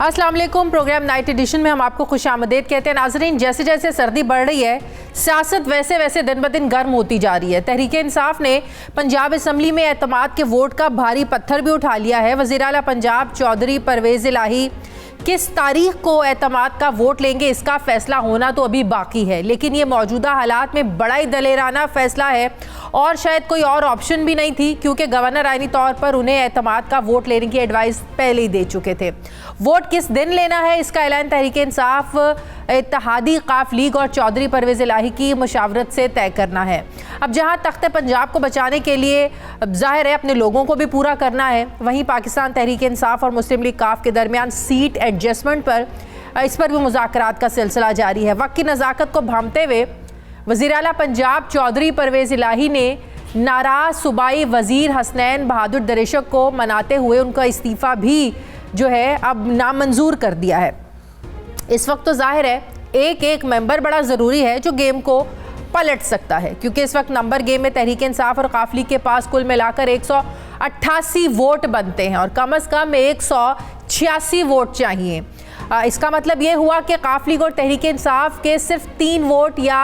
अस्सलाम वालेकुम। Programme night addition में हम आपको खुशामदीद कहते हैं। नाजरीन, जैसे जैसे सर्दी बढ़ रही है, सियासत वैसे वैसे दिन ब दिन गर्म होती जा रही है। तहरीक इंसाफ ने पंजाब असम्बली में एतमाद के वोट का भारी पत्थर भी उठा लिया है। वज़ीर आला पंजाब चौधरी परवेज़ इलाही किस तारीख को एतमाद का वोट लेंगे, इसका फैसला होना तो अभी बाकी है, लेकिन ये मौजूदा हालात में बड़ा ही दलेराना फैसला है और शायद कोई और ऑप्शन भी नहीं थी, क्योंकि गवर्नर आईनी तौर पर उन्हें एतमाद का वोट लेने की एडवाइस पहले ही दे चुके थे। वोट किस दिन लेना है, इसका ऐलान तहरीक इंसाफ, इत्तेहादी काफ लीग और चौधरी परवेज़ इलाही की मुशावरत से तय करना है। अब जहां तख्त पंजाब को बचाने के लिए जाहिर है अपने लोगों को भी पूरा करना है, वहीं पाकिस्तान तहरीक इंसाफ और मुस्लिम लीग काफ के दरमियान सीट एडजस्टमेंट पर इस पर भी मुज़ाकरात का सिलसिला जारी है। वक्त की नज़ाकत को भांपते हुए वज़ीर आला पंजाब चौधरी परवेज़ इलाही ने नाराज़ सूबाई वज़ीर हसनैन बहादुर दरेशक को मनाते हुए उनका इस्तीफ़ा भी जो है अब नामंजूर कर दिया है। इस वक्त तो जाहिर है एक एक मेंबर बड़ा ज़रूरी है जो गेम को पलट सकता है, क्योंकि इस वक्त नंबर गेम में तहरीक इंसाफ और काफ लीग के पास कुल मिलाकर 188 वोट बनते हैं और कम से कम 186 वोट चाहिए। इसका मतलब ये हुआ कि काफ लीग और तहरीक इंसाफ के सिर्फ 3 वोट या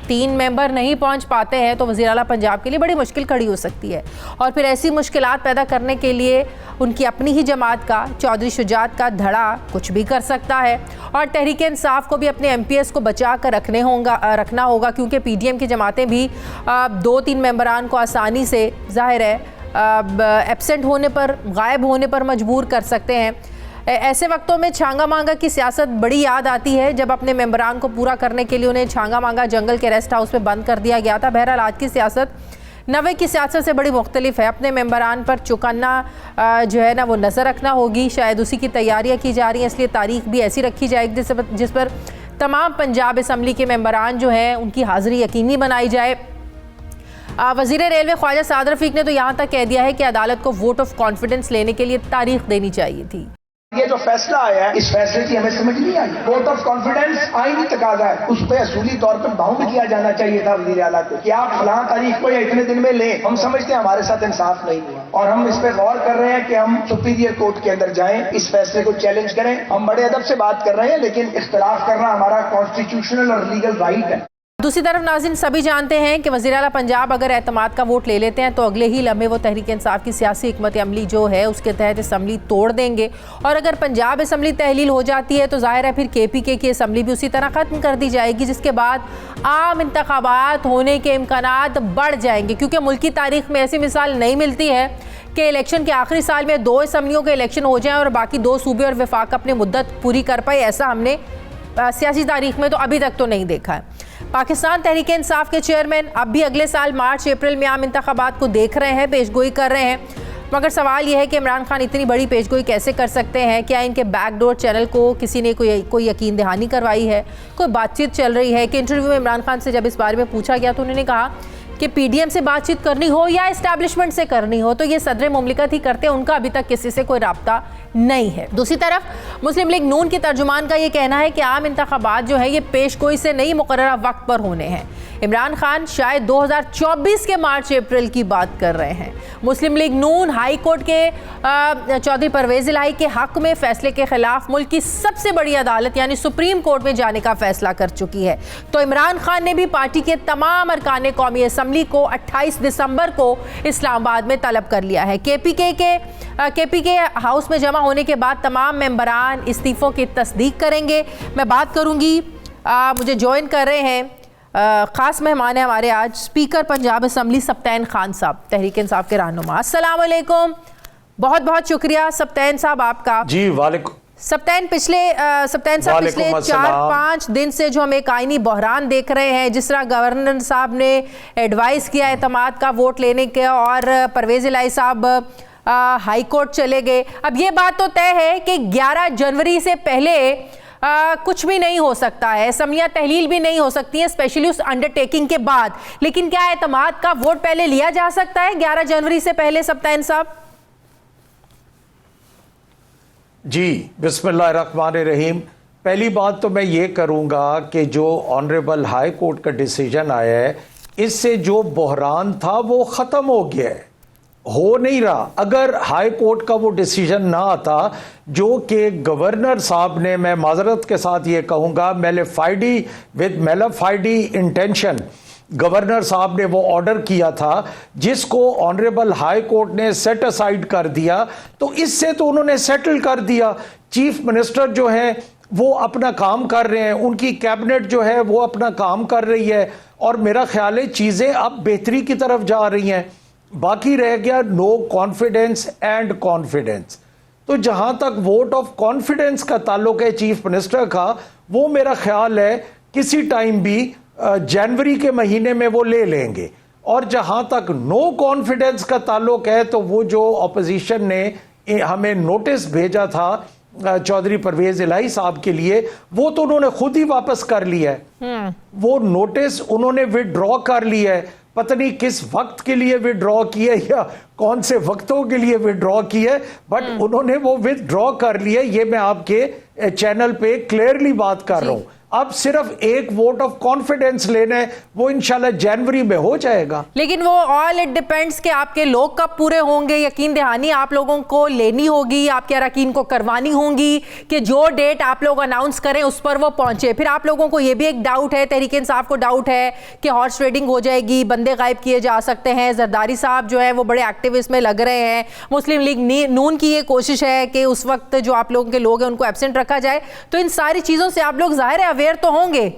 3 मेंबर नहीं पहुंच पाते हैं तो वज़ीर आला पंजाब के लिए बड़ी मुश्किल खड़ी हो सकती है। और फिर ऐसी मुश्किलात पैदा करने के लिए उनकी अपनी ही जमात का चौधरी शुजात का धड़ा कुछ भी कर सकता है और तहरीक इंसाफ को भी अपने MPS को बचा कर रखना होगा, क्योंकि PDM की जमातें भी 2-3 मेंबरान को आसानी से जाहिर है एब्सेंट होने पर, गायब होने पर मजबूर कर सकते हैं। ऐसे वक्तों में छांगा मांगा की सियासत बड़ी याद आती है, जब अपने मेंबरान को पूरा करने के लिए उन्हें छांगा मांगा जंगल के रेस्ट हाउस में बंद कर दिया गया था। बहरहाल आज की सियासत 90 की सियासत से बड़ी मुख्तलिफ है। अपने मेंबरान पर चौकन्ना जो है ना वो नज़र रखना होगी, शायद उसी की तैयारियां की जा रही हैं, इसलिए तारीख भी ऐसी रखी जाएगी जिस पर तमाम पंजाब असम्बली के मेंबरान जो हैं उनकी हाज़िरी यकीनी बनाई जाए। वज़ीर रेलवे ख्वाजा साद रफ़ीक ने तो यहाँ तक कह दिया है कि अदालत को वोट ऑफ कॉन्फिडेंस लेने के लिए तारीख देनी चाहिए थी। ये जो फैसला आया है, इस फैसले की हमें समझ नहीं आई। वोट ऑफ कॉन्फिडेंस आईनी तकाजा है, उस पर असूली तौर पर बाउंड किया जाना चाहिए था वज़ीर आला को कि आप फलां तारीख को या इतने दिन में लें। हम समझते हैं हमारे साथ इंसाफ नहीं हुआ और हम इस पर गौर कर रहे हैं कि हम सुपीरियर कोर्ट के अंदर जाएं, इस फैसले को चैलेंज करें। हम बड़े अदब से बात कर रहे हैं, लेकिन इख्तलाफ करना हमारा कॉन्स्टिट्यूशनल और लीगल राइट है। दूसरी तरफ नाज़रीन, सभी जानते हैं कि वज़ीर आला पंजाब अगर एतमाद का वोट ले लेते हैं तो अगले ही लम्हे वो तहरीक इंसाफ की सियासी हिकमत अमली जो है उसके तहत असम्बली तोड़ देंगे और अगर पंजाब असम्बली तहलील हो जाती है तो जाहिर है फिर KPK की असम्बली भी उसी तरह ख़त्म कर दी जाएगी, जिसके बाद आम इंतखाबात होने के इम्कानात बढ़ जाएंगे, क्योंकि मुल्क की तारीख में ऐसी मिसाल नहीं मिलती है कि इलेक्शन के आखिरी साल में 2 असम्बलियों के इलेक्शन हो जाएँ और बाकी 2 सूबे और वफाक अपनी मुद्दत पूरी कर पाए। ऐसा हमने सियासी तारीख में तो अभी तक तो नहीं देखा है। पाकिस्तान तहरीक इंसाफ के चेयरमैन अब भी अगले साल मार्च अप्रैल में आम इंतखाबात को देख रहे हैं, पेशगोई कर रहे हैं, मगर सवाल यह है कि इमरान खान इतनी बड़ी पेशगोई कैसे कर सकते हैं? क्या इनके बैकडोर चैनल को किसी ने कोई यकीन दहानी करवाई है? कोई बातचीत चल रही है? कि इंटरव्यू में इमरान खान से जब इस बारे में पूछा गया तो उन्होंने कहा कि PDM से बातचीत करनी हो या इस्टेब्लिशमेंट से करनी हो तो ये सदर मुमलिकत ही करते हैं, उनका अभी तक किसी से कोई राब्ता नहीं है। दूसरी तरफ मुस्लिम लीग नून की तर्जुमान का ये कहना है कि आम इंतखाबात जो है ये पेशगोई से नहीं मुकर्ररा वक्त पर होने हैं। इमरान खान शायद 2024 के मार्च अप्रैल की बात कर रहे हैं। मुस्लिम लीग नून हाई कोर्ट के चौधरी परवेज़ इलाही के हक में फैसले के खिलाफ मुल्क की सबसे बड़ी अदालत यानी सुप्रीम कोर्ट में जाने का फैसला कर चुकी है। तो इमरान खान ने भी पार्टी के तमाम अरकान कौमी असम्बली को 28 दिसंबर को इस्लामाबाद में तलब कर लिया है। KPK हाउस में जमा होने के बाद तमाम मेंबरान इस्तीफ़ों की तस्दीक करेंगे। मैं बात करूंगी, मुझे ज्वाइन कर रहे हैं ख़ास मेहमान है हमारे आज स्पीकर पंजाब असम्बली सब्तैन खान साहब, तहरीक इंसाफ के रहनुमा। अस्सलाम वालेकुम, बहुत बहुत शुक्रिया सब्तैन साहब आपका। जी वालेकुम। सब्तैन साहब पिछले 4-5 दिन से जो हम एक आईनी बहरान देख रहे हैं, जिस तरह गवर्नर साहब ने एडवाइस किया एतमाद का वोट लेने के और परवेज़ इलाही साहब हाई कोर्ट चले गए। अब ये बात तो तय है कि 11 जनवरी से पहले कुछ भी नहीं हो सकता है, असम्बलियां तहलील भी नहीं हो सकती हैं, स्पेशली उस अंडरटेकिंग के बाद। लेकिन क्या एतमाद का वोट पहले लिया जा सकता है 11 जनवरी से पहले सब्तैन साहब? जी बिस्मिल्लाहिर्रहमानिर्रहीम। पहली बात तो मैं ये करूँगा कि जो ऑनरेबल हाई कोर्ट का डिसीजन आया है, इससे जो बहरान था वो ख़त्म हो गया है हो नहीं रहा। अगर हाई कोर्ट का वो डिसीजन ना आता जो कि गवर्नर साहब ने, मैं माजरत के साथ ये कहूँगा, मेलाफाइडी इंटेंशन गवर्नर साहब ने वो ऑर्डर किया था जिसको ऑनरेबल हाई कोर्ट ने सेट असाइड कर दिया, तो इससे तो उन्होंने सेटल कर दिया। चीफ मिनिस्टर जो है वो अपना काम कर रहे हैं, उनकी कैबिनेट जो है वो अपना काम कर रही है, और मेरा ख्याल है चीज़ें अब बेहतरी की तरफ जा रही हैं। बाकी रह गया नो कॉन्फिडेंस एंड कॉन्फिडेंस। तो जहां तक वोट ऑफ कॉन्फिडेंस का ताल्लुक है चीफ मिनिस्टर का, वो मेरा ख्याल है किसी टाइम भी जनवरी के महीने में वो ले लेंगे। और जहां तक नो कॉन्फिडेंस का ताल्लुक है तो वो जो ऑपोजिशन ने हमें नोटिस भेजा था चौधरी परवेज इलाही साहब के लिए, वो तो उन्होंने खुद ही वापस कर लिया है। वो नोटिस उन्होंने विड्रॉ कर लिया है। पता नहीं किस वक्त के लिए विड्रॉ किया या कौन से वक्तों के लिए विड्रॉ किया, बट उन्होंने वो विड्रॉ कर लिया। ये मैं आपके चैनल पे क्लियरली बात कर रहा हूं। अब सिर्फ एक वोट ऑफ कॉन्फिडेंस लेना है, वो इंशाल्लाह जनवरी में हो जाएगा। लेकिन वो ऑल इट डिपेंड्स कि आपके लोग कब पूरे होंगे। यकीन दहानी आप लोगों को लेनी होगी, आपके अरकान को करवानी होंगी कि जो डेट आप लोग अनाउंस करें उस पर वो पहुंचे। फिर आप लोगों को ये भी एक डाउट है, तहरीक इंसाफ को डाउट है कि हॉर्स ट्रेडिंग हो जाएगी, बंदे गायब किए जा सकते हैं। जरदारी साहब जो है वो बड़े एक्टिविस्ट में लग रहे हैं। मुस्लिम लीग नून की ये कोशिश है कि उस वक्त जो आप लोगों के लोग हैं उनको एब्सेंट रखा जाए। तो इन सारी चीजों से आप लोग जाहिर है अवेयर तो होंगे।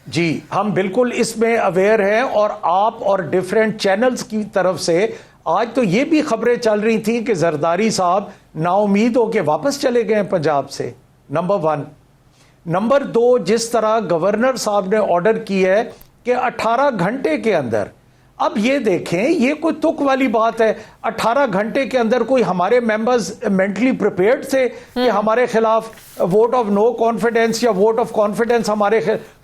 जी, हम बिल्कुल इसमें अवेयर हैं, और आप और डिफरेंट चैनल्स की तरफ से आज तो ये भी खबरें चल रही थी कि जरदारी साहब नाउमीद होकर वापस चले गए पंजाब से। नंबर 1। नंबर 2, जिस तरह गवर्नर साहब ने ऑर्डर किया है कि 18 घंटे के अंदर, अब ये देखें ये कोई तुक वाली बात है। 18 घंटे के अंदर कोई हमारे मेंबर्स मेंटली प्रिपेयर्ड थे कि हमारे खिलाफ वोट ऑफ नो कॉन्फिडेंस या वोट ऑफ कॉन्फिडेंस हमारे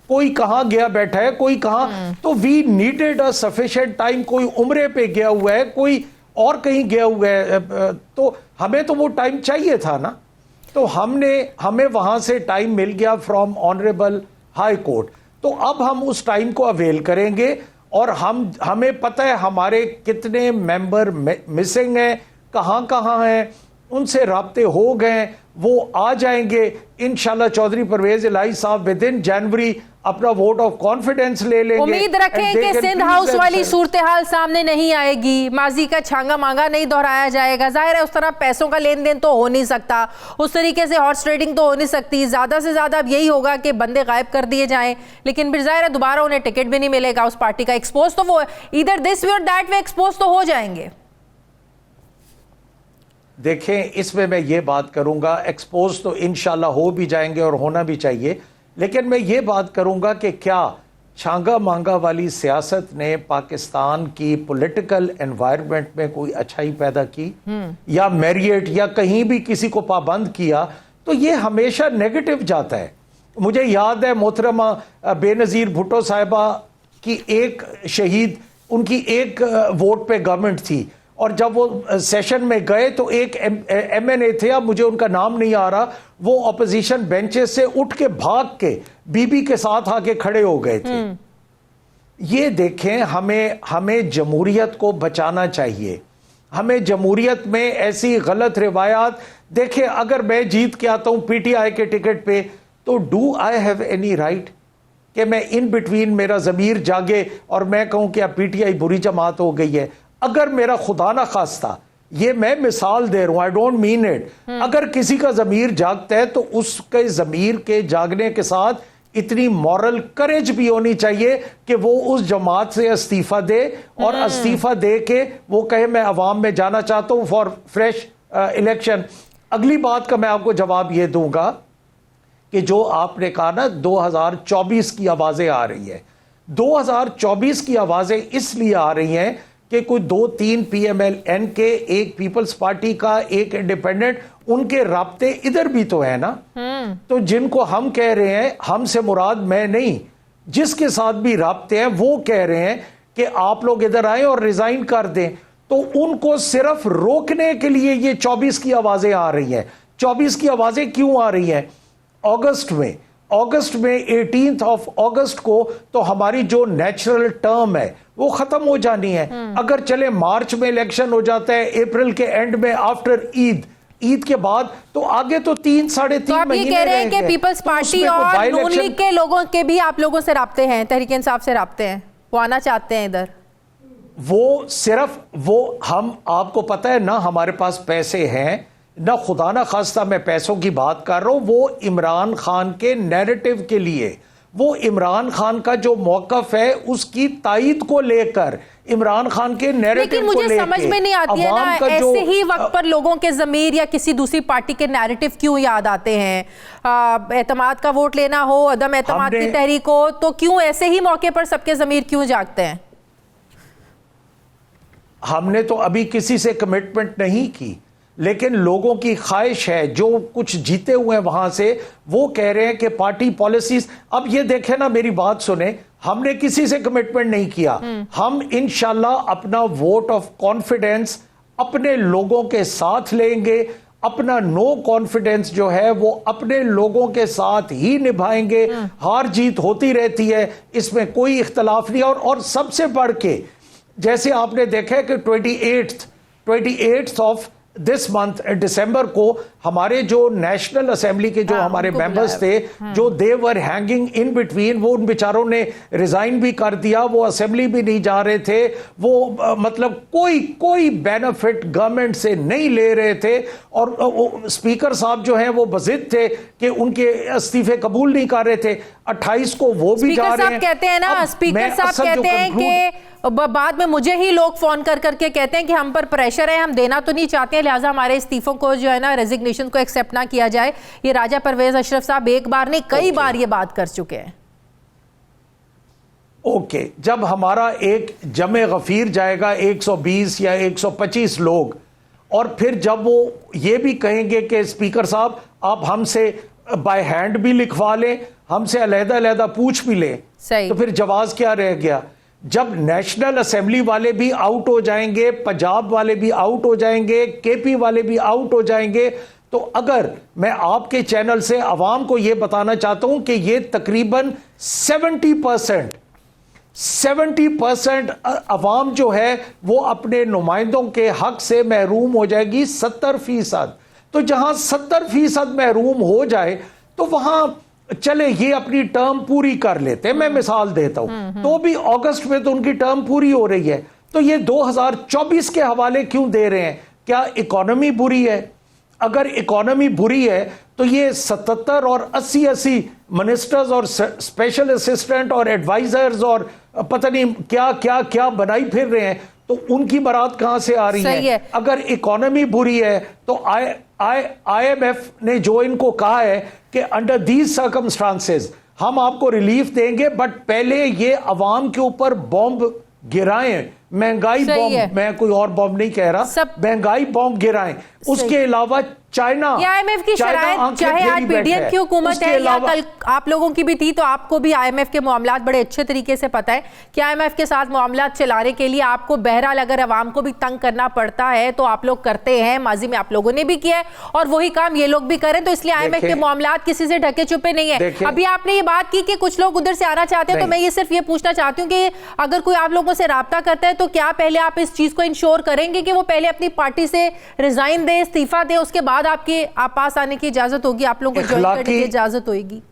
कोई कहां गया बैठा है, कोई कहां। तो we needed a sufficient time. कोई उम्रे पे गया हुआ है, कोई और कहीं गया हुआ है, तो हमें तो वो टाइम चाहिए था ना। तो हमें वहां से टाइम मिल गया फ्रॉम ऑनरेबल हाई कोर्ट। तो अब हम उस टाइम को अवेल करेंगे, और हमें पता है हमारे कितने मेंबर मिसिंग हैं, कहां कहां हैं, उनसे राब्ते हो गए, वो आ जाएंगे इंशाल्लाह। चौधरी परवेज इलाही साहब विद इन जनवरी अपना वोट ऑफ कॉन्फिडेंस ले लेंगे। उम्मीद रखें कि सिंध हाउस वाली सूरत हाल सामने नहीं आएगी, माजी का छांगा मांगा नहीं दोहराया जाएगा। जाहिर है उस तरह पैसों का लेन देन तो हो नहीं सकता, उस तरीके से हॉर्स ट्रेडिंग तो हो नहीं सकती। ज्यादा से ज्यादा अब यही होगा कि बंदे गायब कर दिए जाएं, लेकिन फिर जाहिर है दोबारा उन्हें टिकट भी नहीं मिलेगा उस पार्टी का। एक्सपोज तो वो इधर दिस वे और दैट वे एक्सपोज तो हो जाएंगे। देखें, इसमें मैं ये बात करूंगा, एक्सपोज तो इंशाल्लाह हो भी जाएंगे और होना भी चाहिए, लेकिन मैं ये बात करूंगा कि क्या छांगा मांगा वाली सियासत ने पाकिस्तान की पॉलिटिकल एनवायरनमेंट में कोई अच्छाई पैदा की, या मैरियट या कहीं भी किसी को पाबंद किया, तो ये हमेशा नेगेटिव जाता है। मुझे याद है मोहतरमा बेनज़ीर भुट्टो साहिबा की एक शहीद, उनकी एक वोट पे गवर्नमेंट थी, और जब वो सेशन में गए तो एक MNA थे, अब मुझे उनका नाम नहीं आ रहा, वो ऑपोजिशन बेंचेस से उठ के भाग के बीबी के साथ आके खड़े हो गए थे। ये देखें, हमें जमहूरियत को बचाना चाहिए। हमें जमहूरियत में ऐसी गलत रिवायात, देखें अगर मैं जीत के आता हूं PTI के टिकट पे, तो do I have any right कि मैं इन बिटवीन मेरा ज़मीर जागे और मैं कहूं कि अब PTI बुरी जमात हो गई है। अगर मेरा खुदा ना खास्ता, ये मैं मिसाल दे रहा हूं, आई डोंट मीन इट, अगर किसी का ज़मीर जागता है तो उसके ज़मीर के जागने के साथ इतनी मॉरल करेज भी होनी चाहिए कि वो उस जमात से इस्तीफा दे, और इस्तीफा दे के वो कहे मैं अवाम में जाना चाहता हूं फॉर फ्रेश इलेक्शन। अगली बात का मैं आपको जवाब ये दूंगा कि जो आपने कहा ना 2024 की आवाजें आ रही है, 2024 की आवाजें इसलिए आ रही हैं कि कोई 2-3 PMLN के, एक पीपल्स पार्टी का, एक इंडिपेंडेंट, उनके राब्ते इधर भी तो है ना। तो जिनको हम कह रहे हैं, हमसे मुराद मैं नहीं, जिसके साथ भी राब्ते हैं वो कह रहे हैं कि आप लोग इधर आए और रिजाइन कर दें, तो उनको सिर्फ रोकने के लिए ये 24 की आवाजें आ रही हैं। 24 की आवाजें क्यों आ रही हैं? अगस्त में अगस्त में 18 अगस्त को तो हमारी जो नेचुरल टर्म है वो खत्म हो जानी है। अगर चले मार्च में इलेक्शन हो जाता है, अप्रैल के एंड में आफ्टर ईद के बाद, तो आगे तो 3-3.5 आप ये कह रहे हैं कि पीपल्स पार्टी और नून लीग के लोगों के भी आप लोगों से राब्ते हैं, तहरीक इंसाफ से राब्ते हैं, वो आना चाहते हैं इधर? वो सिर्फ हम, आपको पता है ना हमारे पास पैसे हैं ना, खुदा ना खास्ता मैं पैसों की बात कर रहा हूं, वो इमरान खान के नैरेटिव के लिए, वो इमरान खान का जो मौकफ है उसकी तायद को लेकर, इमरान खान के नैरेटिव को लेकर। लेकिन मुझे समझ में नहीं आती है ना, ऐसे ही वक्त पर लोगों के ज़मीर या किसी दूसरी पार्टी के नैरेटिव क्यों याद आते हैं? एतमाद का वोट लेना हो, अदम एतमाद की तहरीक हो, तो क्यों ऐसे ही मौके पर सबके ज़मीर क्यों जागते हैं? हमने तो अभी किसी से कमिटमेंट नहीं की, लेकिन लोगों की ख्वाहिश है, जो कुछ जीते हुए हैं वहां से, वो कह रहे हैं कि पार्टी पॉलिसीज। अब ये देखें ना, मेरी बात सुने, हमने किसी से कमिटमेंट नहीं किया। हम इंशाल्लाह अपना वोट ऑफ कॉन्फिडेंस अपने लोगों के साथ लेंगे, अपना नो कॉन्फिडेंस जो है वो अपने लोगों के साथ ही निभाएंगे। हार जीत होती रहती है, इसमें कोई इख्तलाफ नहीं। और सबसे बढ़ के, जैसे आपने देखा है कि 28th ऑफ दिस मंथ दिसंबर को हमारे जो नेशनल असेंबली के जो हमारे मेंबर्स थे, जो दे वर हैंगिंग इन बिटवीन, वो उन बेचारों ने रिजाइन भी कर दिया, वो असेंबली भी नहीं जा रहे थे, वो मतलब कोई बेनिफिट गवर्नमेंट से नहीं ले रहे थे। और स्पीकर साहब जो हैं वो बजिद थे कि उनके इस्तीफे कबूल नहीं कर रहे थे। 28 को वो भी जा रहे हैं। कहते हैं ना, स्पीकर साहब कहते हैं कि बाद में मुझे ही लोग फोन कर करके कहते हैं कि हम पर प्रेशर है, हम देना तो नहीं चाहते हैं, लिहाजा हमारे इस्तीफों को जो है ना, रेजिग्नेशन को एक्सेप्ट ना किया जाए। ये राजा परवेज अशरफ साहब एक बार नहीं कई बार ये बात कर चुके हैं। ओके, जब हमारा एक जमे गफीर जाएगा 120 या 125 लोग, और फिर जब वो ये भी कहेंगे कि स्पीकर साहब आप हमसे बाय हैंड भी लिखवा लें, हमसे अलहदा पूछ भी लें, तो फिर जवाब क्या रह गया? जब नेशनल असेंबली वाले भी आउट हो जाएंगे, पंजाब वाले भी आउट हो जाएंगे, केपी वाले भी आउट हो जाएंगे, तो अगर मैं आपके चैनल से अवाम को यह बताना चाहता हूं कि यह तकरीबन 70% अवाम जो है वो अपने नुमाइंदों के हक से महरूम हो जाएगी। 70%। तो जहां 70% महरूम हो जाए तो वहां चले ये अपनी टर्म पूरी कर लेते हैं। मैं मिसाल देता हूं, तो भी अगस्त में तो उनकी टर्म पूरी हो रही है, तो ये 2024 के हवाले क्यों दे रहे हैं? क्या इकोनॉमी बुरी है? अगर इकोनॉमी बुरी है तो ये 77 और 80 मिनिस्टर्स और स्पेशल असिस्टेंट और एडवाइजर्स और पता नहीं क्या क्या क्या बनाई फिर रहे हैं, तो उनकी बारात कहां से आ रही है? अगर इकोनॉमी बुरी है तो IMF ने जो इनको कहा है कि अंडर दीज सर्कमस्टांसेस हम आपको रिलीफ देंगे, बट पहले ये अवाम के ऊपर बॉम्ब गिराएं, महंगाई बॉम्ब, मैं कोई और बॉम्ब नहीं कह रहा, महंगाई बॉम्ब गिराएं। उसके अलावा चाइना, IMF की शराइत, चाहे आज पीडीएम की हुकूमत है या कल आप लोगों की भी थी, तो आपको भी IMF के मामलात बड़े अच्छे तरीके से पता है कि IMF के साथ मामलात चलाने के लिए आपको बहरहाल अगर अवाम को भी तंग करना पड़ता है तो आप लोग करते हैं। माजी में आप लोगों ने भी किया है और वही काम ये लोग भी करें, तो इसलिए IMF के मामलात किसी से ढके छुपे नहीं है। अभी आपने ये बात की कि कुछ लोग उधर से आना चाहते हैं, तो मैं ये सिर्फ ये पूछना चाहती हूँ कि अगर कोई आप लोगों से राब्ता करता है तो क्या पहले आप इस चीज को इंश्योर करेंगे कि वो पहले अपनी पार्टी से रिजाइन दे, इस्तीफा दे, उसके बाद आपके पास आने की इजाजत होगी, आप लोगों को ज्वाइन करने की इजाजत होगी?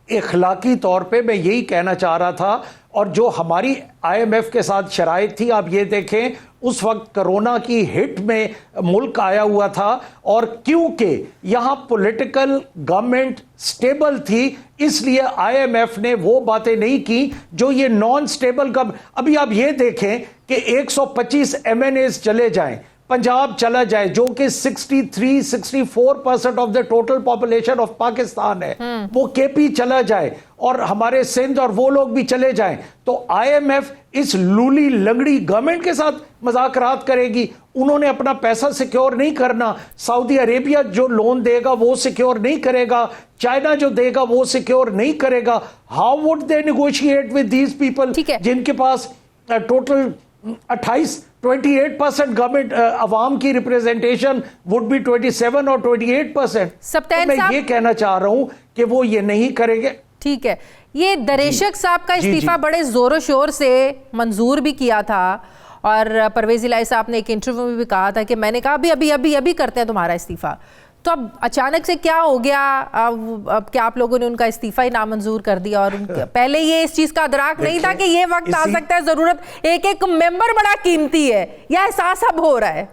इखलाकी तौर पे मैं यही कहना चाह रहा था। और जो हमारी IMF के साथ शराइत थी, आप ये देखें उस वक्त कोरोना की हिट में मुल्क आया हुआ था, और क्योंकि यहां पॉलिटिकल गवर्नमेंट स्टेबल थी, इसलिए IMF ने वो बातें नहीं की जो ये नॉन स्टेबल गवर्नमेंट। अभी आप ये देखें कि 125 MNAs चले जाएं, पंजाब चला जाए जो कि 63-64% of the total population of Pakistan है, वो केपी चला जाए और हमारे सिंध और वो लोग भी चले जाएं, तो IMF इस लूली लंगड़ी गवर्नमेंट के साथ मज़ाकरात करेगी। उन्होंने अपना पैसा सिक्योर नहीं करना, सऊदी अरेबिया जो लोन देगा वो सिक्योर नहीं करेगा, चाइना जो देगा वो सिक्योर नहीं करेगा। How would they negotiate with these people जिनके पास टोटल 28% गवर्नमेंट अवाम की रिप्रेजेंटेशन वुड बी 27 और 28%। सप्तान मैं साहब, ये कहना चाह रहा हूं कि वो ये नहीं करेंगे। ठीक है, ये दरेशक साहब का जी, इस्तीफा जी। बड़े जोरों शोर से मंजूर भी किया था और परवेज इलाही साहब ने एक इंटरव्यू में भी कहा था कि मैंने कहा अभी अभी अभी अभी करते हैं तुम्हारा इस्तीफा। तो अब अचानक से क्या हो गया? अब क्या आप लोगों ने उनका इस्तीफा ही नामंजूर कर दिया? और पहले ये इस चीज का अदराक नहीं था कि ये वक्त आ सकता है, जरूरत एक एक मेंबर बड़ा कीमती है, या एहसास अब हो रहा है?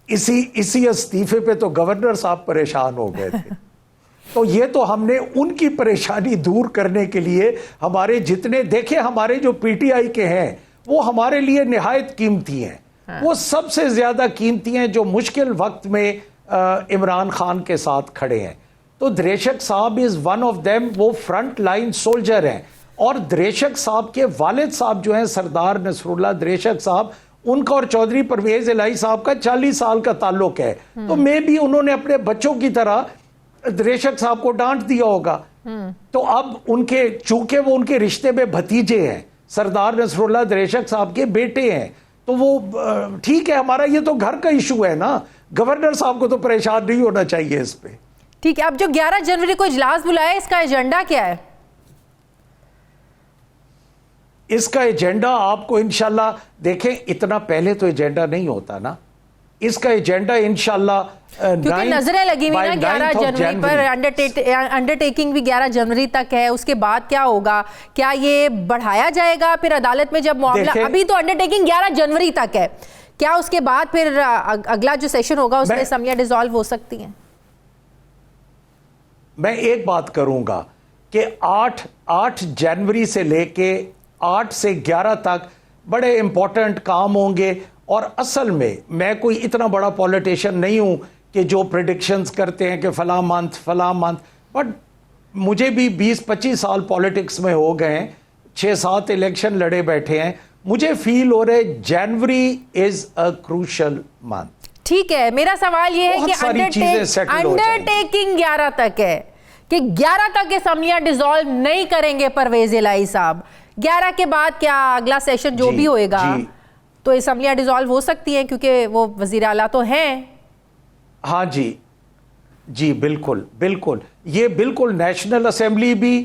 इसी इस्तीफे पे तो गवर्नर साहब परेशान हो गए थे। तो ये तो हमने उनकी परेशानी दूर करने के लिए हमारे जितने, देखे हमारे जो पीटीआई के हैं वो हमारे लिए निहायत कीमती हैं। हाँ। वो सबसे ज्यादा कीमती हैं जो मुश्किल वक्त में इमरान खान के साथ खड़े हैं। तो दरेशक साहब इज वन ऑफ देम, वो फ्रंट लाइन सोल्जर हैं। और दरेशक साहब के वालिद साहब जो हैं सरदार नसरुल्लाह दरेशक साहब, उनका और चौधरी परवेज इलाही साहब का 40 साल का ताल्लुक है। तो मे भी उन्होंने अपने बच्चों की तरह दरेशक साहब को डांट दिया होगा। तो अब उनके, चूंकि वो उनके रिश्ते में भतीजे हैं, सरदार नसरुल्लाह दरेशक साहब के बेटे हैं, तो वो ठीक है, हमारा ये तो घर का इशू है ना, गवर्नर साहब को तो परेशान नहीं होना चाहिए इस पे। ठीक है, अब जो 11 जनवरी को इजलास बुलाया, इसका एजेंडा क्या है? इसका एजेंडा आपको इंशाल्लाह, देखें इतना पहले तो एजेंडा नहीं होता ना, इसका एजेंडा इंशाल्लाह क्योंकि नजरें लगी हुई ना 11 जनवरी पर, अंडरटेकिंग भी 11 जनवरी तक है। उसके बाद क्या होगा? क्या ये बढ़ाया जाएगा फिर अदालत में जब मामला? अभी तो अंडरटेकिंग 11 जनवरी तक है, क्या उसके बाद फिर अगला जो सेशन होगा उसमें असम्बलियां डिसॉल्व हो सकती हैं? मैं एक बात करूंगा कि 8 जनवरी से लेके 8 से 11 तक बड़े इंपॉर्टेंट काम होंगे। और असल में मैं कोई इतना बड़ा पॉलिटिशियन नहीं हूं कि जो प्रेडिक्शंस करते हैं कि फला मंथ, बट मुझे भी 20-25 साल पॉलिटिक्स में हो गए हैं, 6-7 इलेक्शन लड़े बैठे हैं, मुझे फील हो रहा है जनवरी इज अ क्रूशल मंथ। ठीक है, मेरा सवाल ये है कि अंडरटेकिंग 11 तक है कि 11 तक असम्बलियां डिसॉल्व नहीं करेंगे परवेज इलाही साहब। 11 के बाद क्या अगला सेशन जो भी होएगा तो असम्बलियां डिसॉल्व हो सकती हैं क्योंकि वो वजीर आला तो हैं। हाँ जी बिल्कुल, ये बिल्कुल नेशनल असेंबली भी,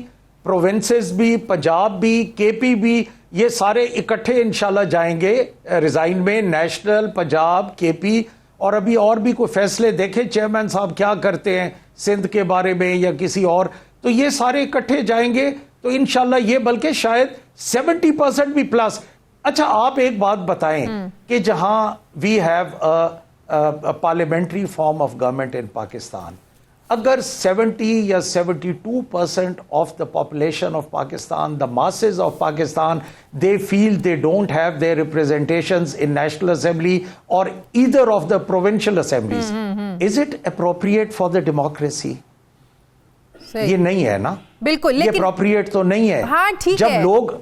प्रोविंसेस भी, पंजाब भी, केपी भी, ये सारे इकट्ठे इंशाल्लाह जाएंगे रिजाइन में, नेशनल, पंजाब, केपी, और अभी और भी कोई फैसले देखें चेयरमैन साहब क्या करते हैं सिंध के बारे में या किसी और, तो ये सारे इकट्ठे जाएंगे। तो इंशाल्लाह ये बल्कि शायद 70% भी प्लस। अच्छा, आप एक बात बताएं कि जहां we have a parliamentary form of government in Pakistan, अगर 70 या 72% of the population of Pakistan, the masses of Pakistan, they feel they don't have their representations in national assembly और either of the provincial assemblies, is it appropriate for the democracy? ये नहीं है ना, बिल्कुल, ये appropriate तो नहीं है। हाँ, ठीक जब है, लोग,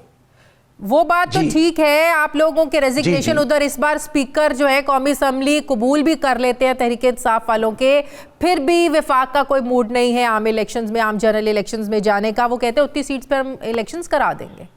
वो बात तो ठीक है, आप लोगों के रेजिग्नेशन उधर, इस बार स्पीकर जो है कौमी असेंबली कबूल भी कर लेते हैं तहरीक इंसाफ वालों के, फिर भी वफाक का कोई मूड नहीं है आम इलेक्शंस में, आम जनरल इलेक्शंस में जाने का। वो कहते हैं उतनी सीट्स पर हम इलेक्शंस करा देंगे।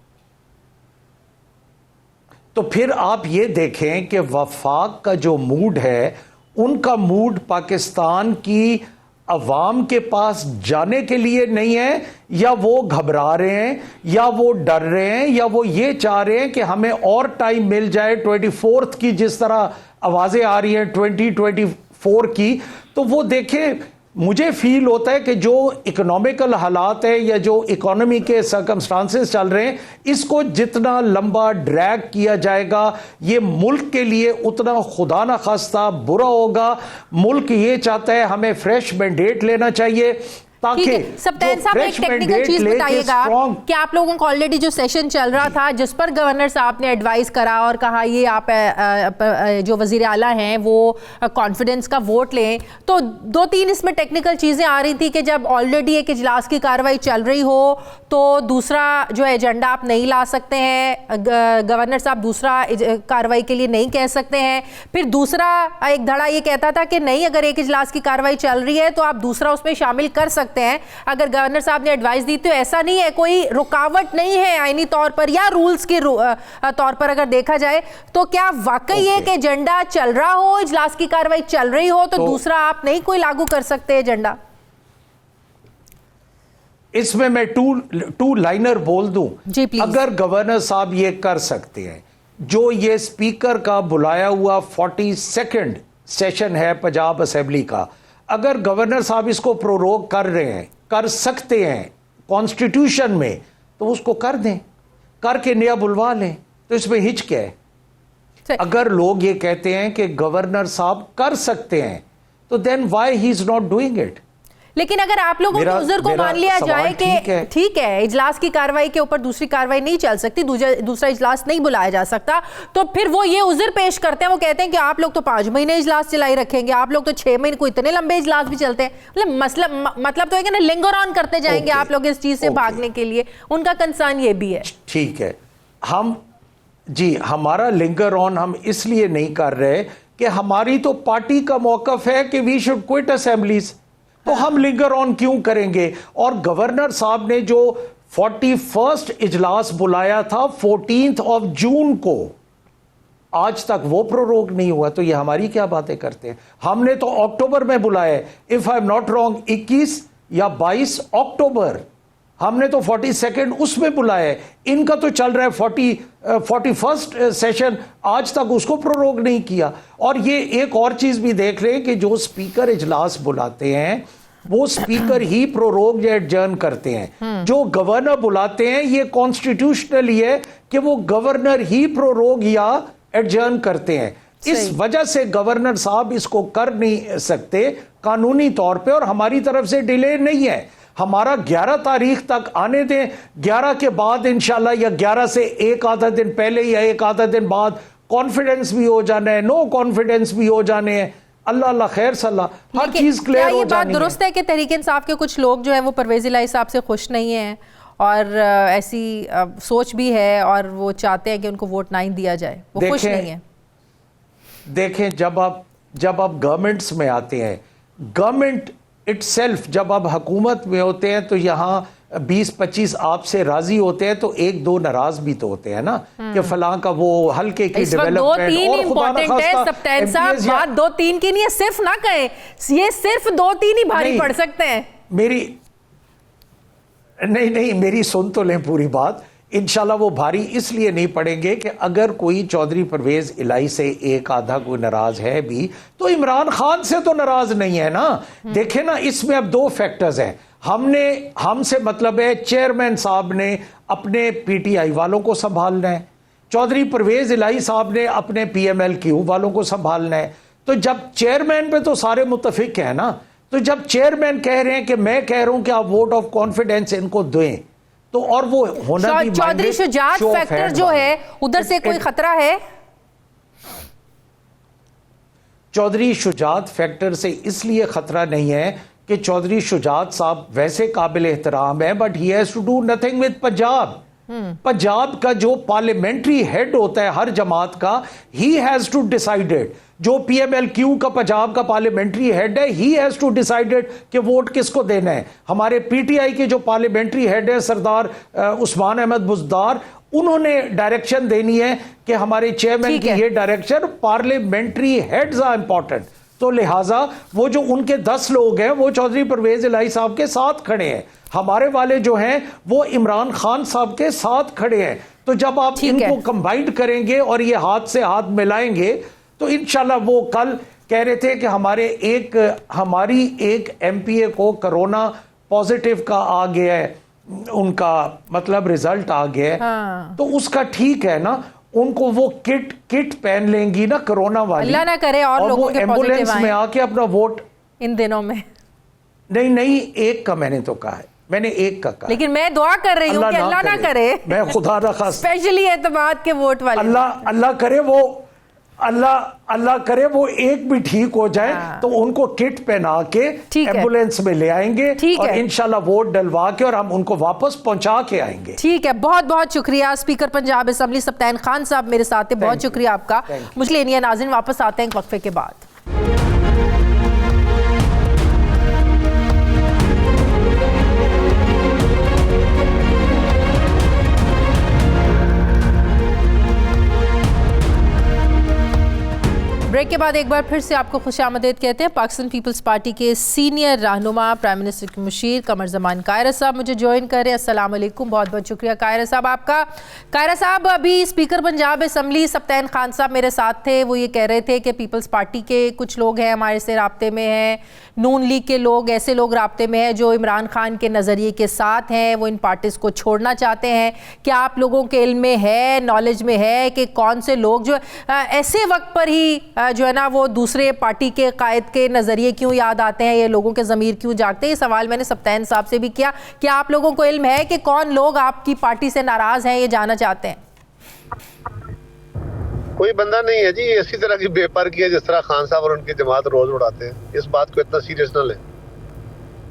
तो फिर आप ये देखें कि वफाक का जो मूड है, उनका मूड पाकिस्तान की अवाम के पास जाने के लिए नहीं है, या वो घबरा रहे हैं, या वो डर रहे हैं, या वो ये चाह रहे हैं कि हमें और टाइम मिल जाए 24th की, जिस तरह आवाजें आ रही हैं 2024 की। तो वो देखें, मुझे फील होता है कि जो इकोनॉमिकल हालात है या जो इकोनॉमी के सर्कमस्टांसेस चल रहे हैं, इसको जितना लंबा ड्रैग किया जाएगा ये मुल्क के लिए उतना खुदा न खास्ता बुरा होगा। मुल्क ये चाहता है हमें फ्रेश मैंडेट लेना चाहिए, सप्तान साहब एक टेक्निकल चीज बताइएगा कि आप लोगों को ऑलरेडी जो सेशन चल रहा था जिस पर गवर्नर साहब ने एडवाइस करा और कहा ये आप जो वजीर आला हैं वो कॉन्फिडेंस का वोट लें, तो 2-3 इसमें टेक्निकल चीजें आ रही थी कि जब ऑलरेडी एक इजलास की कार्रवाई चल रही हो तो दूसरा जो एजेंडा आप नहीं ला सकते हैं, गवर्नर साहब दूसरा कार्रवाई के लिए नहीं कह सकते हैं। फिर दूसरा एक धड़ा ये कहता था कि नहीं, अगर एक इजलास की कार्रवाई चल रही है तो आप दूसरा उसमें शामिल कर सकते सकते हैं अगर गवर्नर साहब ने एडवाइस दी, तो ऐसा नहीं है, कोई रुकावट नहीं है आईनी तौर पर या रूल्स के तौर पर अगर देखा जाए तो क्या वाकई एक एजेंडा चल रहा हो, इजलास की कार्रवाई चल रही हो तो दूसरा आप नहीं कोई लागू कर सकते एजेंडा? इसमें मैं टू लाइनर बोल दूं, जी प्लीज। अगर गवर्नर साहब ये कर सकते हैं, जो ये स्पीकर का बुलाया हुआ 42nd सेशन है पंजाब असेंबली का, अगर गवर्नर साहब इसको प्रोरोग कर रहे हैं, कर सकते हैं कॉन्स्टिट्यूशन में, तो उसको कर दें, करके नया बुलवा लें, तो इसमें हिच क्या है? अगर लोग ये कहते हैं कि गवर्नर साहब कर सकते हैं, तो then why he is not doing it? लेकिन अगर आप लोगों के उज़र को मान लिया जाए कि ठीक है इजलास की कार्रवाई के ऊपर दूसरी कार्रवाई नहीं चल सकती, दूसरा इजलास नहीं बुलाया जा सकता, तो फिर वो ये उज़र पेश करते हैं, वो कहते हैं कि आप लोग तो 5 महीने इजलास चलाई रखेंगे, आप लोग तो 6 महीने, को इतने लंबे इजलास भी चलते हैं। मतलब तो है कि ना, लिंगर ऑन करते जाएंगे आप लोग इस चीज से भागने के लिए, उनका कंसर्न ये भी है। ठीक है, हमारा लिंगर ऑन हम इसलिए नहीं कर रहे कि हमारी तो पार्टी का मौकफ है कि वी शुड क्विट असेंबलीज, तो हम लिंगर ऑन क्यों करेंगे? और गवर्नर साहब ने जो 41st इजलास बुलाया था 14 जून को, आज तक वो प्रोरोग नहीं हुआ, तो ये हमारी क्या बातें करते हैं? हमने तो अक्टूबर में बुलाया है, if I am not wrong 21 या 22 अक्टूबर, हमने तो 42nd उसमें बुलाया है। इनका तो चल रहा है 41st सेशन, आज तक उसको प्रोरोग नहीं किया। और ये एक और चीज भी देख रहे हैं कि जो स्पीकर इजलास बुलाते हैं वो स्पीकर ही प्रोरोग या एडजर्न करते हैं, जो गवर्नर बुलाते हैं ये कॉन्स्टिट्यूशनली है कि वो गवर्नर ही प्रोरोग या एडजर्न करते हैं। इस वजह से गवर्नर साहब इसको कर नहीं सकते कानूनी तौर पे, और हमारी तरफ से डिले नहीं है। हमारा 11 तारीख तक आने दें, 11 के बाद इंशाल्लाह, या 11 से एक आधा दिन पहले या एक आधा दिन बाद कॉन्फिडेंस भी हो जाना है, नो कॉन्फिडेंस भी हो जाने हैं, अल्लाह अल्लाह खैर सल्लाह, हर चीज क्लियर हो जानी है। ये बात दुरुस्त है कि तहरीक इंसाफ के कुछ लोग जो है वो परवेज इलाही साहब से खुश नहीं हैं और ऐसी सोच भी है और वो चाहते हैं कि उनको वोट ना ही दिया जाए, वो खुश नहीं है। देखें, जब आप गवर्नमेंट्स में आते हैं, गवर्नमेंट इटसेल्फ जब आप हुकूमत में होते हैं तो यहाँ 20-25 आपसे राजी होते हैं, तो 1-2 नाराज भी तो होते हैं ना, कि फलां का वो हल्के की डेवलपमेंट और इंपॉर्टेंट है। सप्तान साहब, बात 2-3 की नहीं है, सिर्फ ना कहें, ये सिर्फ 2-3 ही भारी पड़ सकते हैं। मेरी सुन तो लें पूरी बात। इंशाल्लाह वो भारी इसलिए नहीं पड़ेंगे कि अगर कोई चौधरी परवेज इलाही से एक आधा कोई नाराज है भी, तो इमरान खान से तो नाराज नहीं है ना। देखें ना, इसमें अब 2 फैक्टर्स हैं। हमसे मतलब है चेयरमैन साहब ने अपने पीटीआई वालों को संभालना है, चौधरी परवेज इलाही साहब ने अपने पीएमएलक्यू वालों को संभालना है। तो जब चेयरमैन पे तो सारे मुत्तफिक हैं ना, तो जब चेयरमैन कह रहे हैं कि मैं कह रहा हूं कि आप वोट ऑफ कॉन्फिडेंस इनको दें, तो और वो होना भी चौधरी शुजात फैक्टर जो है उधर से कोई खतरा है? चौधरी शुजात फैक्टर से इसलिए खतरा नहीं है कि चौधरी शुजात साहब वैसे काबिल एहतराम है, but he has to do nothing with Punjab. Punjab का जो पार्लियामेंट्री हेड होता है हर जमात का, ही हैज टू डिसाइडेड, जो पीएमएलक्यू का पंजाब का पार्लियामेंट्री हेड है, ही हैज टू डिसाइडेड कि वोट किसको देना है। हमारे पीटीआई के जो पार्लियामेंट्री हेड है सरदार उस्मान अहमद बुज़दार, उन्होंने डायरेक्शन देनी है कि हमारे चेयरमैन की ये direction, parliamentary heads are important. तो लिहाजा वो जो उनके 10 लोग हैं वो चौधरी परवेज इलाही साहब के साथ खड़े हैं, हमारे वाले जो हैं वो इमरान खान साहब के साथ खड़े हैं। तो जब आप इनको कंबाइंड करेंगे और ये हाथ से हाथ मिलाएंगे, तो इंशाल्लाह वो कल कह रहे थे कि हमारी एक एमपीए को कोरोना पॉजिटिव का आ गया है, उनका मतलब रिजल्ट आ गया है, तो उसका ठीक है ना, उनको वो किट पहन लेंगी ना कोरोना वाली, अल्लाह ना करे और लोगों के एम्बुलेंस में आके अपना वोट इन दिनों में। नहीं, एक का मैंने तो कहा है, मैंने एक का कहा, लेकिन मैं दुआ कर रही हूँ कि अल्लाह ना करे, मैं खुदा ना खास स्पेशली एतमाद के वोट वाले, अल्लाह करे वो, अल्लाह करे वो एक भी ठीक हो जाए, तो उनको किट पहना के एम्बुलेंस में ले आएंगे और इंशाल्लाह वोट डलवा के और हम उनको वापस पहुंचा के आएंगे। ठीक है, बहुत बहुत शुक्रिया स्पीकर पंजाब असेंबली सप्तान खान साहब मेरे साथ है, बहुत शुक्रिया आपका। मुझे नाज़रीन वापस आते हैं वक्फे के बाद। ब्रेक के बाद एक बार फिर से आपको खुशामदीद कहते हैं। पाकिस्तान पीपल्स पार्टी के सीनियर रहनुमा प्राइम मिनिस्टर के मुशीर कमर जमान कायरा साहब मुझे ज्वाइन करें। अस्सलाम वालेकुम, बहुत बहुत शुक्रिया कायरा साहब आपका। कायरा साहब, अभी स्पीकर पंजाब असम्बली सब्तैन खान साहब मेरे साथ थे, वो ये कह रहे थे कि पीपल्स पार्टी के कुछ लोग हैं हमारे से राब्ते में हैं, नून लीग के लोग, ऐसे लोग राब्ते में हैं जो इमरान खान के नज़रिए के साथ हैं, वो इन पार्टीज़ को छोड़ना चाहते हैं। क्या आप लोगों के इल्म में है, नॉलेज में है कि कौन से लोग जो ऐसे वक्त पर ही जो है ना वो दूसरे पार्टी के कायद के नज़रिए क्यों याद आते हैं, ये लोगों के ज़मीर क्यों जागते हैं? ये सवाल मैंने सब्तैन साहब से भी किया। क्या आप लोगों को इल्म है कि कौन लोग आपकी पार्टी से नाराज़ हैं, ये जानना चाहते हैं? कोई बंदा नहीं है जी इसी तरह की बेपर की है जिस तरह खान साहब और उनकी जमात रोज उड़ाते हैं। इस बात को इतना सीरियस न लें।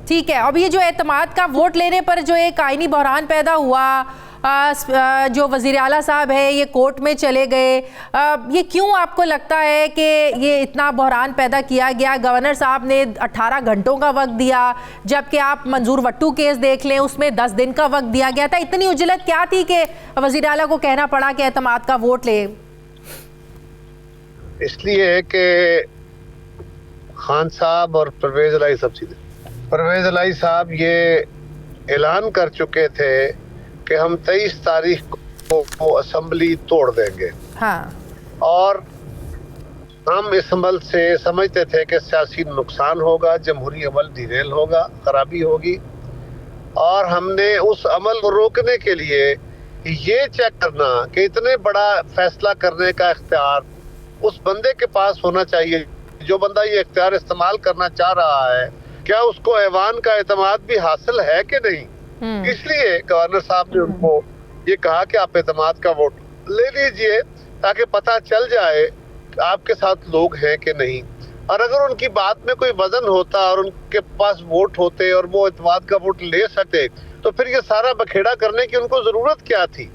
ठीक है। अब ये जो एतमाद का वोट लेने पर जो एक आईनी बहरान पैदा हुआ, जो वज़ीर आला साहब है ये कोर्ट में चले गए, ये क्यों आपको लगता है कि ये इतना बहरान पैदा किया गया? गवर्नर साहब ने 18 घंटों का वक्त दिया, जबकि आप मंजूर वट्टू केस देख लें उसमें 10 दिन का वक्त दिया गया था। इतनी उजलत क्या थी कि वज़ीर आला को कहना पड़ा कि एतमाद का वोट ले? इसलिए कि खान साहब और परवेज इलाही परवेज इलाही साहब ये ऐलान कर चुके थे कि हम 23 तारीख को असेंबली तोड़ देंगे। हाँ। और हम इस अमल से समझते थे कि सियासी नुकसान होगा, जमहूरी अमल डिरेल होगा, खराबी होगी, और हमने उस अमल को रोकने के लिए ये चेक करना कि इतने बड़ा फैसला करने का इख्तियार उस बंदे के पास होना चाहिए जो बंदा ये इख्तियार इस्तेमाल करना चाह रहा है, क्या उसको ऐवान का एतमाद भी हासिल है कि नहीं। इसलिए गवर्नर साहब ने उनको ये कहा कि आप एतमाद का वोट ले लीजिए ताकि पता चल जाए कि आपके साथ लोग हैं कि नहीं। और अगर उनकी बात में कोई वजन होता और उनके पास वोट होते और वो एतमाद का वोट ले सकते तो फिर ये सारा बखेड़ा करने की उनको जरूरत क्या थी।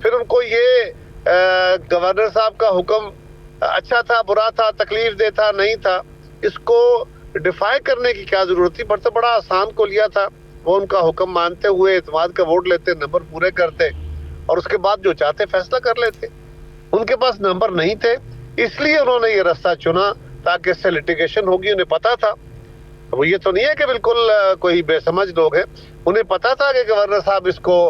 फिर उनको ये गवर्नर साहब का हुक्म अच्छा था, बुरा था, तकलीफ दे था, नहीं था, इसको डिफाई करने की क्या जरूरत थी। तो बड़ा आसान को लिया था, वो उनका हुक्म मानते हुए एतमाद का वोट लेते, नंबर पूरे करते और उसके बाद जो चाहते फैसला कर लेते। उनके पास नंबर नहीं थे, इसलिए उन्होंने ये रास्ता चुना ताकि इससे लिटिगेशन होगी। उन्हें पता था, वो ये तो नहीं है कि बिल्कुल कोई बेसमझ लोग हैं, उन्हें पता था कि गवर्नर साहब इसको,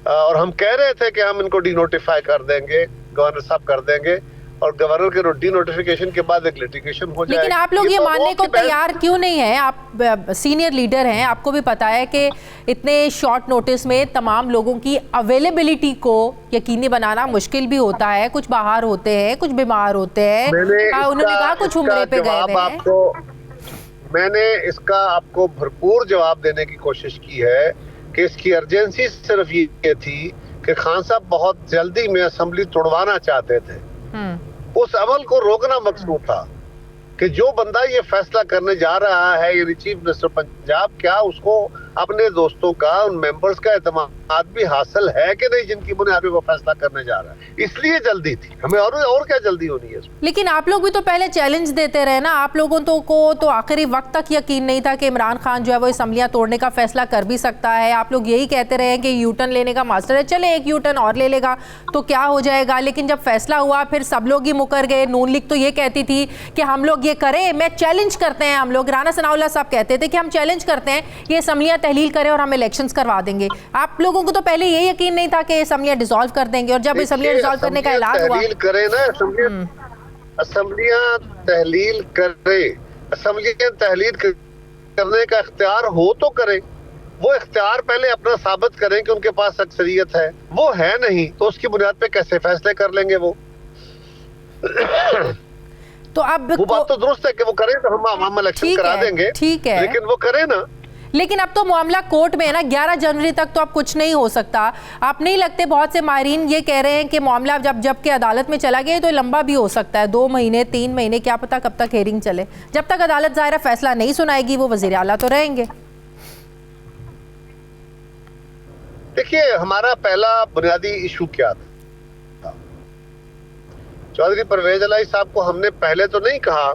और हम कह रहे थे कि हम इनको डिनोटिफाई कर देंगे, गवर्नर साहब कर देंगे, और गवर्नर के डिनोटिफिकेशन के बाद एक लिटिगेशन हो जाएगी। लेकिन आप लोग ये मानने को तैयार क्यों नहीं है? आप सीनियर लीडर हैं, आपको भी पता है कि इतने शॉर्ट नोटिस में तमाम लोगों की अवेलेबिलिटी को यकीनी बनाना मुश्किल भी होता है। कुछ बाहर होते हैं, कुछ बीमार होते हैं, उन्होंने कहा कुछ उम्रे पे गए हैं। मैंने इसका आपको भरपूर जवाब देने की कोशिश की है कि इसकी अर्जेंसी सिर्फ ये थी कि खान साहब बहुत जल्दी में असेंबली तोड़वाना चाहते थे। उस अमल को रोकना मकसूद था कि जो बंदा ये फैसला करने जा रहा है, यानी चीफ मिनिस्टर पंजाब, क्या उसको अपने दोस्तों का, उन मेंबर्स का एतमाद भी हासिल है कि नहीं जिनकी बुनियाद पे वो फैसला करने जा रहा है। इसलिए जल्दी थी हमें, और क्या जल्दी होनी है इसमें। लेकिन आप लोग भी तो पहले चैलेंज देते रहे ना। आप लोगों को तो आखिरी वक्त तक यकीन नहीं था कि इमरान खान जो है वो असेंबलियां तोड़ने का फैसला कर भी सकता है। आप लोग यही कहते रहे कि यूटर्न लेने का मास्टर है, चले एक यूटर्न और ले लेगा तो क्या हो जाएगा। लेकिन जब फैसला हुआ फिर सब लोग ही मुकर गए। नून लीग तो ये कहती थी कि हम लोग ये करें, मैं चैलेंज करते हैं, हम लोग, राना सनाउल्लाह साहब कहते थे कि हम चैलेंज करते हैं ये असेंबलियां तहलील करें और हम इलेक्शंस करवा देंगे। आप लोगों को तो पहले ये यकीन नहीं था कि असेंबलियां डिसॉल्व कर देंगे, और जब असेंबलियां डिसॉल्व करने का ऐलान हुआ, करें ना असेंबलियां तहलील करे, असेंबलियां तहलील करने का इख्तियार हो तो करे। वो इख्तियार पहले अपना साबित करें कि उनके पास अक्सरियत है, वो है नहीं तो उसकी बुनियाद पे कैसे फैसले कर लेंगे वो। तो अब वो बात तो दुरुस्त है कि वो करें तो हम इलेक्शन करा देंगे, ठीक है, लेकिन वो करें ना। लेकिन अब तो मामला कोर्ट में है ना, 11 जनवरी तक तो अब कुछ नहीं हो सकता। आप नहीं लगते, बहुत से माहिरीन ये कह रहे हैं कि मामला जब के अदालत में चला गया तो लंबा भी हो सकता है, 2 महीने 3 महीने, क्या पता कब तक हेयरिंग चले। जब तक अदालत ज़ाहिर फैसला नहीं सुनाएगी वो वज़ीर आला तो रहेंगे। देखिए, हमारा पहला बुनियादी इशू क्या था, चौधरी परवेज इलाही साहब को हमने पहले तो नहीं कहा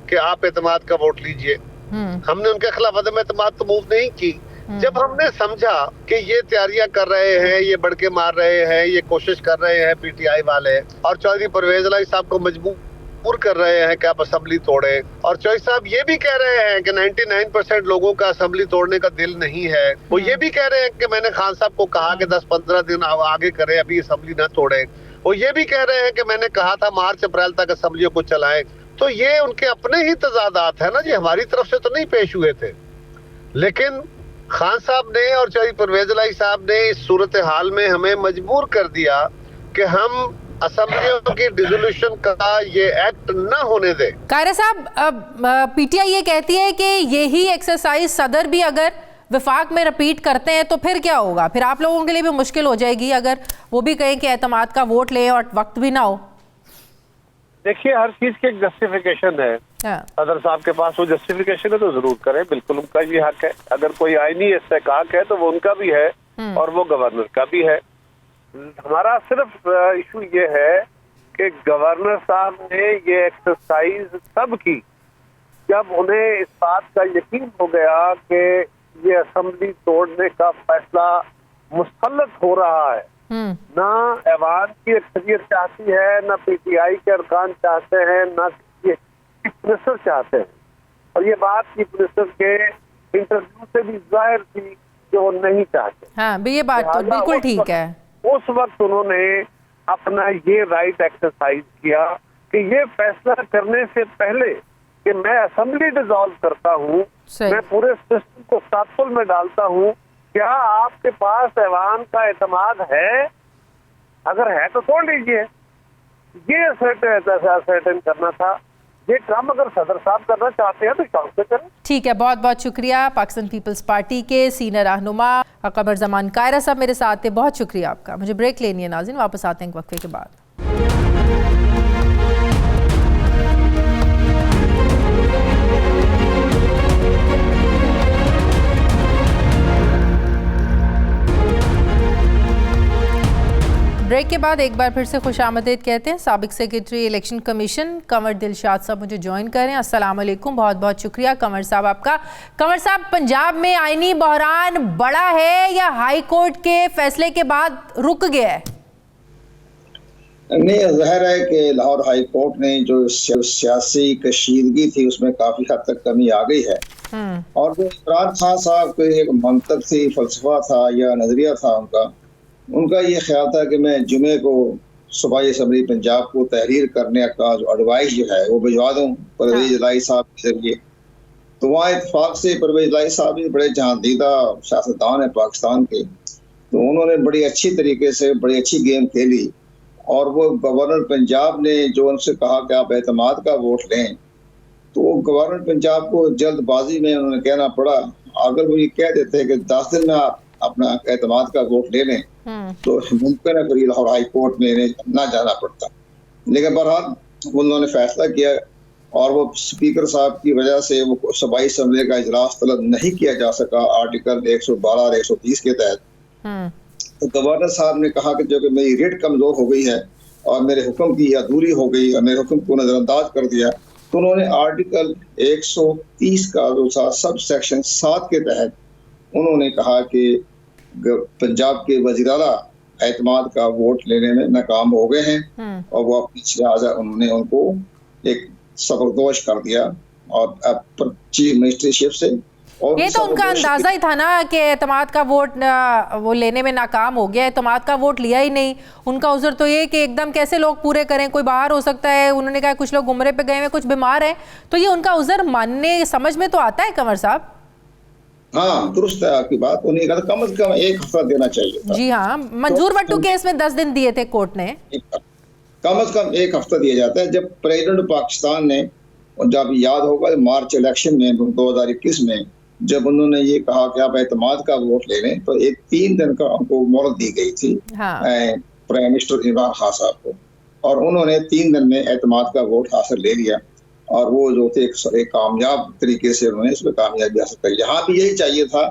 कि आप एतमाद का वोट लीजिए। हमने उनके खिलाफ अदम एतमाद तो मूव नहीं की। जब हमने समझा कि ये तैयारियां कर रहे हैं, ये बढ़के मार रहे हैं, ये कोशिश कर रहे हैं पीटीआई वाले, और चौधरी परवेज इलाही साहब को मजबूर मजबूर कर रहे हैं कि आप असेंबली तोड़े। और चौधरी साहब ये भी कह रहे हैं कि 99% लोगों का असेंबली तोड़ने का दिल नहीं है। वो ये भी कह रहे हैं कि मैंने खान साहब को कहा कि 10-15 दिन आगे करें, अभी असेंबली ना तोड़े। वो ये भी कह रहे हैं कि मैंने कहा था मार्च अप्रैल तक असेंबलियों को चलाएं। तो ये उनके अपने ही तजादात है ना जी, हमारी तरफ से तो नहीं पेश हुए थे। लेकिन खान साहब ने और चौधरी परवेज इलाही साहब ने इस सूरत हाल में हमें मजबूर कर दिया कि हम असेंबलियों की डिसोल्यूशन का ये एक्ट ना होने दे। कायरा साहब, पीटीआई ये कहती है कि यही एक्सरसाइज सदर भी अगर विफाक में रिपीट करते हैं तो फिर क्या होगा? फिर आप लोगों के लिए भी मुश्किल हो जाएगी अगर वो भी कहें कि एतमाद का वोट लें और वक्त भी ना हो। देखिए, हर चीज की एक जस्टिफिकेशन है। सदर साहब के पास वो जस्टिफिकेशन है तो जरूर करें, बिल्कुल उनका ये हक है। अगर कोई आईनी इस्तेहकाक है तो वो उनका भी है और वो गवर्नर का भी है। हमारा सिर्फ इशू ये है कि गवर्नर साहब ने ये एक्सरसाइज तब की जब उन्हें इस बात का यकीन हो गया कि ये असेंबली तोड़ने का फैसला मुसल्लत हो रहा है। ना ऐवान की अक्सरियत चाहती है, ना पीटीआई के अरकान चाहते हैं, ना चीफ मिनिस्टर चाहते हैं। और ये बात चीफ मिनिस्टर के इंटरव्यू से भी जाहिर थी कि वो नहीं चाहते। हाँ, ये बात तो बिल्कुल ठीक है। उस वक्त उन्होंने अपना ये राइट एक्सरसाइज किया कि ये फैसला करने से पहले कि मैं असेंबली डिसॉल्व करता हूँ, मैं पूरे सिस्टम को तात्पुल में डालता हूँ, क्या आपके पास ऐवान का एतमाद है? अगर है तो तोड़ लीजिए। ये सर्टेन करना था। ये काम अगर सदर साहब करना चाहते हैं तो शौक से करें। ठीक है, बहुत बहुत शुक्रिया। पाकिस्तान पीपल्स पार्टी के सीनियर रहनुमा कमर जमान कायरा साहब मेरे साथ थे, बहुत शुक्रिया आपका। मुझे ब्रेक लेनी है नाज़रीन, वापस आते हैं वक्फे के बाद। ब्रेक के बाद एक बार फिर से खुशामदीद कहते हैं साबिक secretary election commission Kanwar Dilshad साहब मुझे ज्वाइन करें। अस्सलाम वालेकुम, बहुत बहुत शुक्रिया कंवर साहब आपका। कंवर साहब, पंजाब में आईनी बहरान बड़ा है या हाई कोर्ट के फैसले के बाद रुक गया है? नहीं, जाहिर है कि लाहौर हाई कोर्ट ने जो सियासी कशीदगी थी उसमें काफी हद तक कमी आ गई है। और जो इमरान खान साहब के एक मंतक थी, फलसफा था या नजरिया था उनका ये ख्याल था कि मैं जुमे को सूबाई असम्बली पंजाब को तहरीर करने का जो एडवाइस जो है वो भिजवा दूँ परवेज इलाही साहब के जरिए। तो वहाँ इत्तेफाक से परवेज इलाही साहब भी बड़े जहांदीदा सियासतदान है पाकिस्तान के, तो उन्होंने बड़ी अच्छी तरीके से बड़ी अच्छी गेम खेली। और वो गवर्नर पंजाब ने जो उनसे कहा कि आप एतमाद का वोट लें, तो गवर्नर पंजाब को जल्दबाजी में उन्होंने कहना पड़ा। अगर वो ये कह देते हैं कि 10 दिन में आप अपना एतमाद का वोट ले लें तो मुमकिन है फिर लाहौर हाई कोर्ट में इन्हें ना जाना पड़ता। लेकिन बहरहाल उन्होंने फैसला किया और वो स्पीकर साहब की वजह से वो सूबाई असम्बली का इजलास तलब नहीं किया जा सका आर्टिकल 112 और 130 के तहत। तो गवर्नर साहब ने कहा कि जो कि मेरी रेट कमजोर हो गई है और मेरे हुक्म की अधूरी हो गई और मेरे हुक्म को नजरअंदाज कर दिया, तो उन्होंने आर्टिकल 130 का जो था सब सेक्शन 7 के तहत उन्होंने कहा कि पंजाब के वज़ीर आला एतमाद का वोट लेने में नाकाम हो गए हैं और वो अपनी लिहाजा उन्होंने उनको एक सबकदोश कर दिया और अब चीफ मिनिस्टरशिप से। और ये तो उनका अंदाजा ही था ना कि एतमाद का वोट वो लेने में नाकाम हो गया, एतमाद का वोट लिया ही नहीं। उनका उज़र तो ये कि एकदम कैसे लोग पूरे करें, कोई बाहर हो सकता है, उन्होंने कहा कुछ लोग उम्रे पे गए हैं, कुछ बीमार हैं, तो ये उनका उज़र मानने समझ में तो आता है कंवर साहब। हाँ, दुरुस्त है आपकी बात। उन्हें कहा कम से कम 1 हफ्ता देना चाहिए था। जी हाँ, मंजूर भट्टू केस में 10 दिन दिए थे कोर्ट ने। कम से कम 1 हफ्ता दिया जाता है। जब प्रेसिडेंट पाकिस्तान ने, जब याद होगा मार्च इलेक्शन में 2021 में जब उन्होंने ये कहा कि आप एतमाद का वोट ले लें, तो 3 दिन का उनको मोहलत दी गई थी प्राइम मिनिस्टर इमरान खान साहब को, और उन्होंने 3 दिन में एतमाद का वोट हासिल ले लिया और वो जो थे एक कामयाब तरीके से उन्होंने इसमें कामयाबी हासिल करी। यहाँ भी यही चाहिए था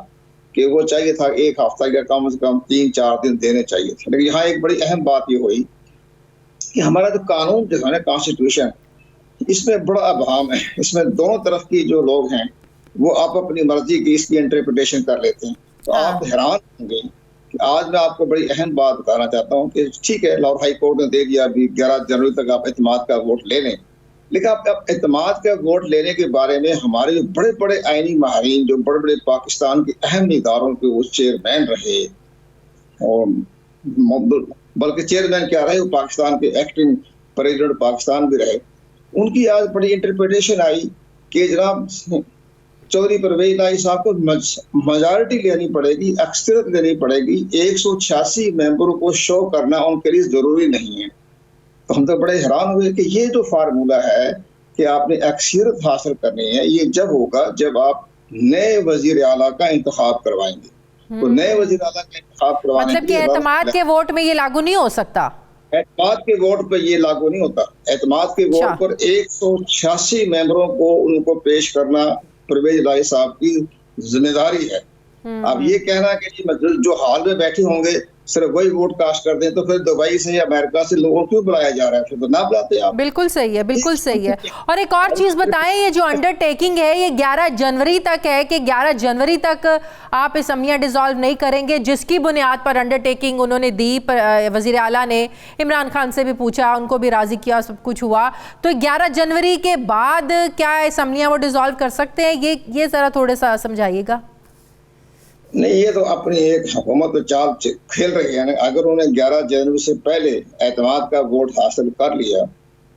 कि वो चाहिए था 1 हफ्ता या कम से कम 3-4 दिन देने चाहिए थे। लेकिन यहाँ एक बड़ी अहम बात ये हुई कि हमारा जो कानून जो है ना, कॉन्स्टिट्यूशन, इसमें बड़ा अभाम है। इसमें दोनों तरफ की जो लोग हैं वो आप अपनी मर्जी की इसकी इंटरप्रिटेशन कर लेते हैं। तो आप हैरान होंगे कि आज मैं आपको बड़ी अहम बात बताना चाहता हूँ कि ठीक है, लाहौर हाई कोर्ट ने दे दिया अभी 11 जनवरी तक आप एतमाद का वोट ले लें, लेकिन अब एतमाद का वोट लेने के बारे में हमारे जो बड़े बड़े आईनी माहिरीन, जो बड़े बड़े पाकिस्तान के अहम इदारों के वो चेयरमैन रहे, और बल्कि चेयरमैन क्या रहे, वो पाकिस्तान के एक्टिंग प्रेसिडेंट पाकिस्तान भी रहे, उनकी आज बड़ी इंटरप्रिटेशन आई कि जनाब चौधरी परवेज इलाही साहब को मेजॉरिटी लेनी पड़ेगी, अक्सरियत लेनी पड़ेगी, 186 मेंबरों को शो करना उनके लिए जरूरी नहीं है। तो हम तो बड़े हैरान हुए कि ये जो फार्मूला है कि आपने अक्सरियत हासिल करनी है, ये जब होगा जब आप नए वजीर आला का इंतखाब करवाएंगे। तो नए वजीर आला का इंतखाब करवाने मतलब कि एतमाद के वोट में ये लागू नहीं हो सकता। एतमाद के वोट पर ये लागू नहीं होता। एतमाद के वोट पर 186 मेंबरों को उनको पेश करना परवेज इलाही साहब की जिम्मेदारी है। अब ये कहना कि जो हाल में बैठे होंगे सिर्फ वही वोट कास्ट कर दें, तो फिर दुबई से या अमेरिका से लोगों क्यों बुलाया जा रहा है? फिर तो ना बुलाते आप। बिल्कुल सही है, बिल्कुल सही है। और एक और चीज बताएं, ये जो अंडरटेकिंग है ये 11 जनवरी तक है कि 11 जनवरी तक आप असम्बलियां डिसॉल्व नहीं करेंगे, जिसकी बुनियाद पर अंडरटेकिंग उन्होंने दी। वजीर आला ने इमरान खान से भी पूछा, उनको भी राजी किया, सब कुछ हुआ। तो 11 जनवरी के बाद क्या असम्बलियां वो डिसॉल्व कर सकते हैं? ये जरा थोड़ा सा समझाइएगा। नहीं, ये तो अपनी एक हुकूमत तो चाल खेल रही है। अगर उन्हें 11 जनवरी से पहले एतमाद का वोट हासिल कर लिया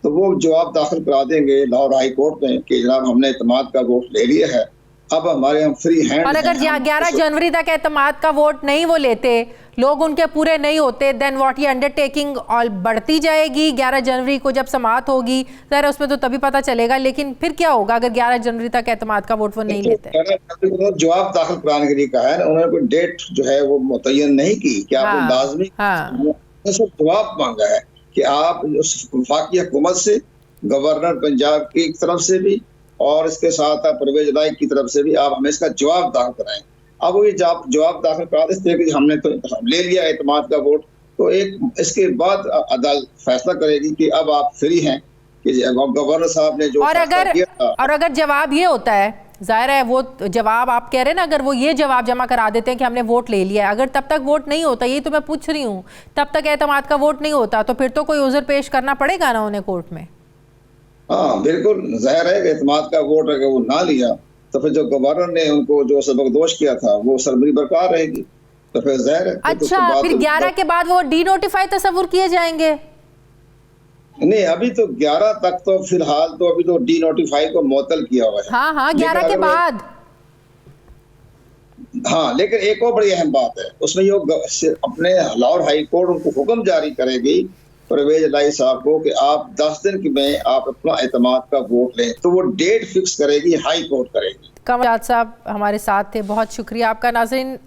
तो वो जवाब दाखिल करा देंगे लाहौर हाई कोर्ट में कि जनाब हमने एतमाद का वोट ले लिया है, अब हमारे हम फ्री हैंड। और अगर 11 जनवरी तक एतमाद का वोट नहीं वो लेते, लोग उनके पूरे नहीं होते, देन व्हाट, ये अंडरटेकिंग और बढ़ती जाएगी। 11 जनवरी को जब समाअत होगी जरा उसमें तो तभी पता चलेगा, लेकिन फिर क्या होगा अगर 11 जनवरी तक एतमाद का वोट वो नहीं लेते? जवाब दाखिल कराने के लिए कहा है ना उन्होंने, कोई डेट जो है वो मुतय्यन नहीं की कि आपको लाजमी जवाब मांगा है कि आप वफाकी हुकूमत से, गवर्नर पंजाब की तरफ से भी और इसके साथ परवेज इलाही की तरफ से भी आप हमें इसका जवाब दाखिल कराएं। अब वो ये जवाब दाखिल करा देते कि हमने तो ले लिया एतमाद का वोट, तो एक इसके बाद अदालत फैसला करेगी कि अब आप फ्री हैं कि गवर्नर साहब ने जो और अगर जवाब ये होता है, जाहिर है वो जवाब आप कह रहे हैं ना, अगर वो ये जवाब जमा करा देते हैं कि हमने वोट ले लिया, अगर तब तक वोट नहीं होता, ये तो मैं पूछ रही हूँ, तब तक एतमाद का वोट नहीं होता, तो फिर तो कोई उज़र पेश करना पड़ेगा ना उन्हें कोर्ट में। हाँ बिल्कुल, जाहिर है एतमाद का वोट अगर वो ना लिया तो फिर जो गवर्नर ने उनको जो सबकदोश किया था वो सरबरी बरकरार रहेगी, तो फिर जाहिर है। अच्छा, फिर 11 के बाद वो डी नोटिफाई तस्वुर किए जाएंगे? नहीं, अभी तो 11 तक तो फिलहाल तो अभी तो डी नोटिफाई को मुअत्तल किया हुआ है। हाँ, 11 के बाद। हाँ, लेकिन एक और बड़ी अहम बात है, उसमें ये अपने लाहौर हाई कोर्ट उनको हुक्म जारी करेगी परवेज इलाही साहब को कि आप 10 दिन में आप अपना एतमाद का वोट लें, तो वो डेट फिक्स करेगी, हाई कोर्ट करेगी। कमल साहब हमारे साथ थे, बहुत शुक्रिया आपका। नाज़रीन,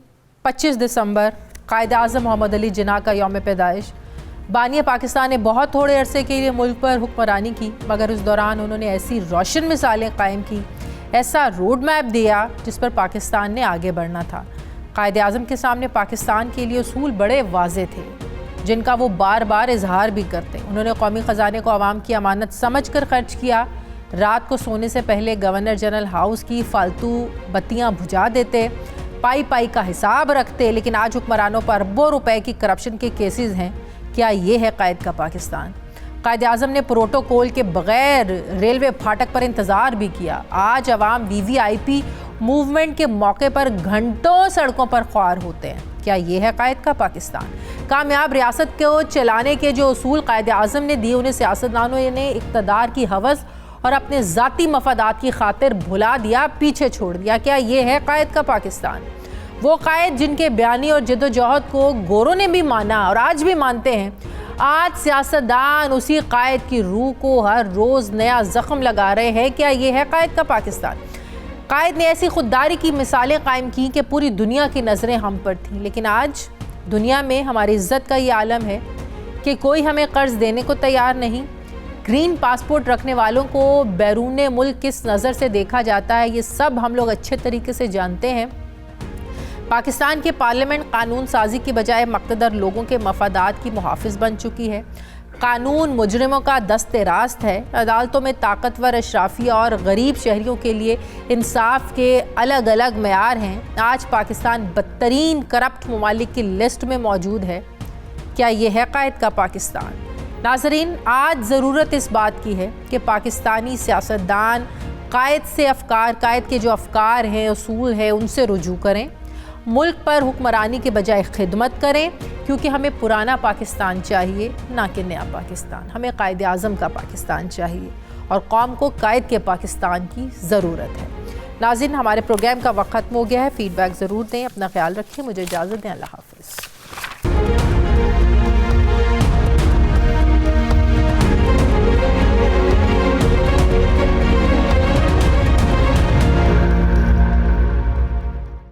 25 दिसंबर कायद-ए-आज़म मोहम्मद अली जिन्ना का यौम पैदाइश। बानी पाकिस्तान ने बहुत थोड़े अरसे के लिए मुल्क पर हुक्मरानी की, मगर उस दौरान उन्होंने ऐसी रोशन मिसालें कायम की, ऐसा रोड मैप दिया जिस पर पाकिस्तान ने आगे बढ़ना था। कायद-ए-आज़म के सामने पाकिस्तान के लिए उसूल बड़े वाज़े थे, जिनका वो बार बार इजहार भी करते। उन्होंने कौमी ख़जाने को आवाम की अमानत समझकर खर्च किया। रात को सोने से पहले गवर्नर जनरल हाउस की फालतू बत्तियां बुझा देते, पाई का हिसाब रखते। लेकिन आज हुक्मरानों पर अरबों रुपए की करप्शन के केसेस हैं। क्या ये है कायद का पाकिस्तान? कायद-ए-आज़म ने प्रोटोकॉल के बगैर रेलवे फाटक पर इंतज़ार भी किया। आज अवाम VVIP मूवमेंट के मौके पर घंटों सड़कों पर ख्वार होते हैं। क्या ये है कायद का पाकिस्तान? कामयाब रियासत को चलाने के जो उसूल कायद-ए-आज़म ने दिए, उन्हें सियासतदानों ने इक़्तिदार की हवस और अपने ज़ाती मफादात की खातिर भुला दिया, पीछे छोड़ दिया। क्या ये है कायद का पाकिस्तान? वो कायद जिनके बयानी और जद्दोजहद को गोरों ने भी माना और आज भी मानते हैं। आज सियासतदान उसी कायद की रूह को हर रोज़ नया ज़ख्म लगा रहे हैं। क्या ये है कायद का पाकिस्तान? कायद ने ऐसी खुददारी की मिसालें कायम की कि पूरी दुनिया की नज़रें हम पर थीं। लेकिन आज दुनिया में हमारी इज़्ज़त का ये आलम है कि कोई हमें कर्ज देने को तैयार नहीं। ग्रीन पासपोर्ट रखने वालों को बैरून मुल्क किस नज़र से देखा जाता है, ये सब हम लोग अच्छे तरीके से जानते हैं। पाकिस्तान की पार्लियामेंट कानून साजी की बजाय मक़तदर लोगों के मफादात की मुहाफ़िज़ बन चुकी है। कानून मुजरिमों का दस्ते रास्त है। अदालतों में ताकतवर अशराफिया और गरीब शहरियों के लिए इंसाफ के अलग अलग मेयार हैं। आज पाकिस्तान बदतरीन करप्ट ममालिक की लिस्ट में मौजूद है। क्या ये है कायद का पाकिस्तान? नाज़रीन, आज ज़रूरत इस बात की है कि पाकिस्तानी सियासतदान कायद से अफकार, कायद के जो अफकार हैं, उसूल हैं, उनसे रुजू करें, मुल्क पर हुक्मरानी के बजाय खिदमत करें, क्योंकि हमें पुराना पाकिस्तान चाहिए, ना कि नया पाकिस्तान। हमें कायद आज़म का पाकिस्तान चाहिए और कौम को कायद के पाकिस्तान की ज़रूरत है। नाज़रीन, हमारे प्रोग्राम का वक्त ख़त्म हो गया है। फ़ीडबैक ज़रूर दें, अपना ख्याल रखें, मुझे इजाज़त दें, अल्लाह हाफ़िज़।